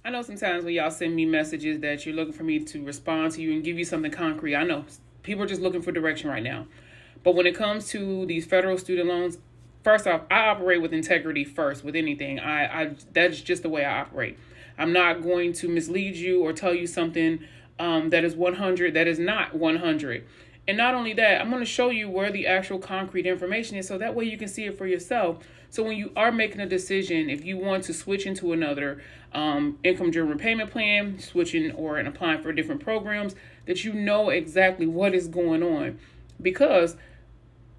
I know sometimes when y'all send me messages that you're looking for me to respond to you and give you something concrete. I know people are just looking for direction right now. But when it comes to these federal student loans, first off, I operate with integrity first with anything. That's just the way I operate. I'm not going to mislead you or tell you something that is 100 that is not 100. And not only that, I'm going to show you where the actual concrete information is so that way you can see it for yourself. So when you are making a decision, if you want to switch into another income-driven repayment plan, switching or applying for different programs, that you know exactly what is going on. Because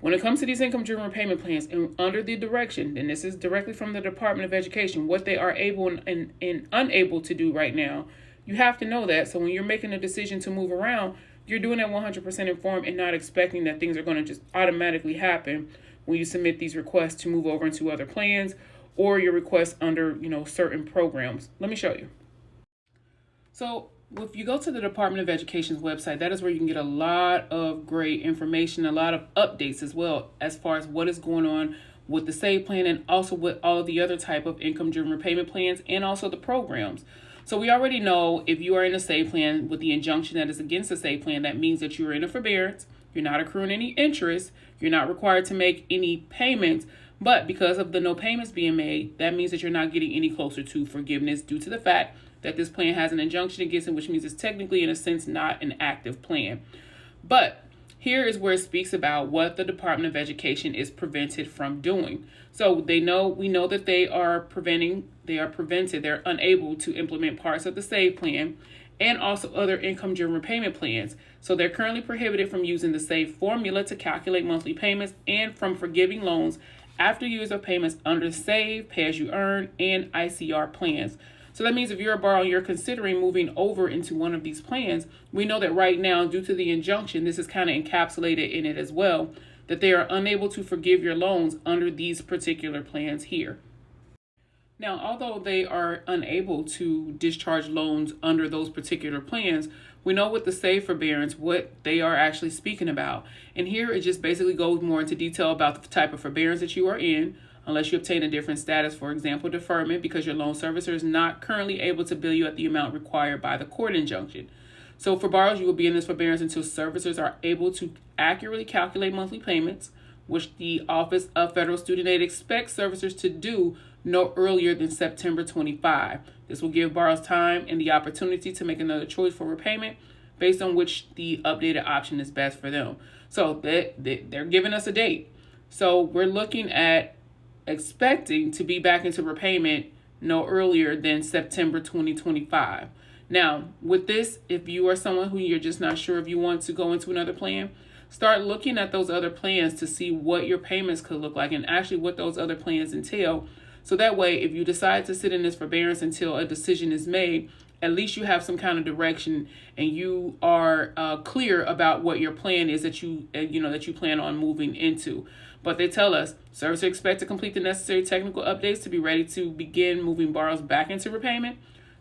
when it comes to these income-driven repayment plans and under the direction, and this is directly from the Department of Education, what they are able and unable to do right now, you have to know that. So when you're making a decision to move around, you're doing it 100% informed and not expecting that things are going to just automatically happen when you submit these requests to move over into other plans or your requests under, certain programs. Let me show you. So if you go to the Department of Education's website, that is where you can get a lot of great information, a lot of updates as well as far as what is going on with the SAVE plan and also with all of the other type of income-driven repayment plans and also the programs. So we already know if you are in a SAVE plan with the injunction that is against the SAVE plan, that means that you're in a forbearance, you're not accruing any interest, you're not required to make any payments, but because of the no payments being made, that means that you're not getting any closer to forgiveness due to the fact that this plan has an injunction against it, which means it's technically, in a sense, not an active plan. But here is where it speaks about what the Department of Education is prevented from doing. So we know that they're unable to implement parts of the SAVE plan and also other income-driven repayment plans. So they're currently prohibited from using the SAVE formula to calculate monthly payments and from forgiving loans after years of payments under SAVE, pay-as-you-earn, and ICR plans. So that means if you're a borrower, you're considering moving over into one of these plans, we know that right now, due to the injunction, this is kind of encapsulated in it as well, that they are unable to forgive your loans under these particular plans here. Now, although they are unable to discharge loans under those particular plans, we know with the SAVE forbearance what they are actually speaking about. And here it just basically goes more into detail about the type of forbearance that you are in, unless you obtain a different status, for example, deferment, because your loan servicer is not currently able to bill you at the amount required by the court injunction. So for borrowers, you will be in this forbearance until servicers are able to accurately calculate monthly payments, which the Office of Federal Student Aid expects servicers to do no earlier than September 25. This will give borrowers time and the opportunity to make another choice for repayment based on which the updated option is best for them. So they're giving us a date. So we're looking at expecting to be back into repayment no earlier than September 2025. Now, with this, if you are someone who you're just not sure if you want to go into another plan, start looking at those other plans to see what your payments could look like and actually what those other plans entail. So that way, if you decide to sit in this forbearance until a decision is made, at least you have some kind of direction and you are clear about what your plan is that you plan on moving into. But they tell us servicers expect to complete the necessary technical updates to be ready to begin moving borrowers back into repayment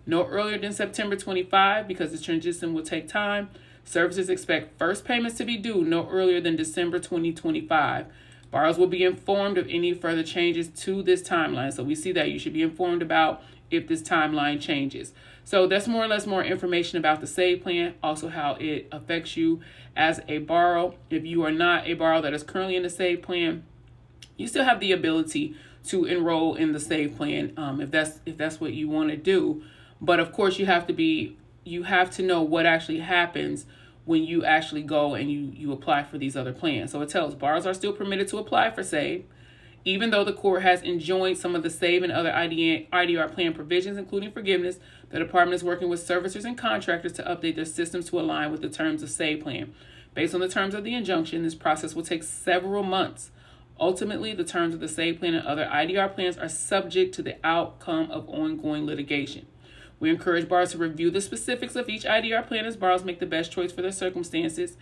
no earlier than September 25 because the transition will take time. Servicers expect first payments to be due no earlier than December 2025. Borrowers will be informed of any further changes to this timeline. So we see that you should be informed about if this timeline changes. So that's more or less more information about the SAVE plan, also how it affects you as a borrower. If you are not a borrower that is currently in the SAVE plan, you still have the ability to enroll in the SAVE plan if that's what you want to do. But of course, you have to know what actually happens when you actually go and you apply for these other plans. So it tells borrowers are still permitted to apply for SAVE, even though the court has enjoined some of the SAVE and other IDR plan provisions, including forgiveness. The department is working with servicers and contractors to update their systems to align with the terms of SAVE plan. Based on the terms of the injunction, this process will take several months. Ultimately, the terms of the SAVE plan and other IDR plans are subject to the outcome of ongoing litigation. We encourage borrowers to review the specifics of each IDR plan as borrowers make the best choice for their circumstances.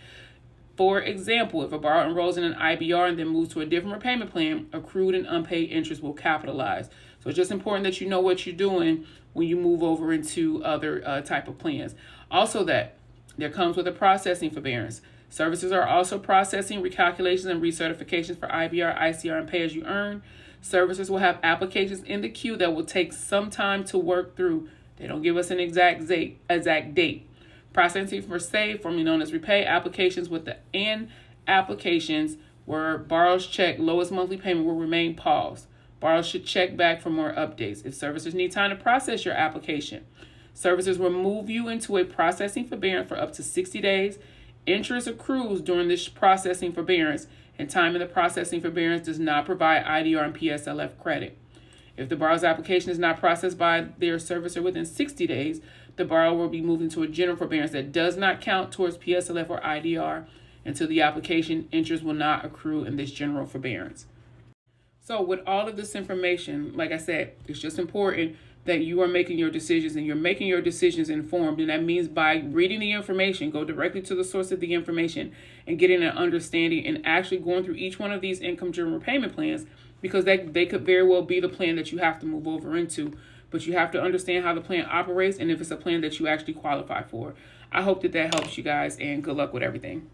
For example, if a borrower enrolls in an IBR and then moves to a different repayment plan, accrued and unpaid interest will capitalize. So it's just important that you know what you're doing when you move over into other type of plans. Also, that there comes with a processing forbearance. Services are also processing recalculations and recertifications for IBR, ICR, and pay-as-you-earn. Services will have applications in the queue that will take some time to work through. They don't give us an exact date. Processing for SAVE, formerly known as repay, applications with the N applications where borrowers check lowest monthly payment will remain paused. Borrowers should check back for more updates. If servicers need time to process your application, servicers will move you into a processing forbearance for up to 60 days. Interest accrues during this processing forbearance, and time in the processing forbearance does not provide IDR and PSLF credit. If the borrower's application is not processed by their servicer within 60 days, the borrower will be moved into a general forbearance that does not count towards PSLF or IDR until the application. Interest will not accrue in this general forbearance. So with all of this information, like I said, it's just important that you are making your decisions, and you're making your decisions informed. And that means by reading the information, go directly to the source of the information and getting an understanding and actually going through each one of these income-driven repayment plans, because they could very well be the plan that you have to move over into. But you have to understand how the plan operates and if it's a plan that you actually qualify for. I hope that helps you guys, and good luck with everything.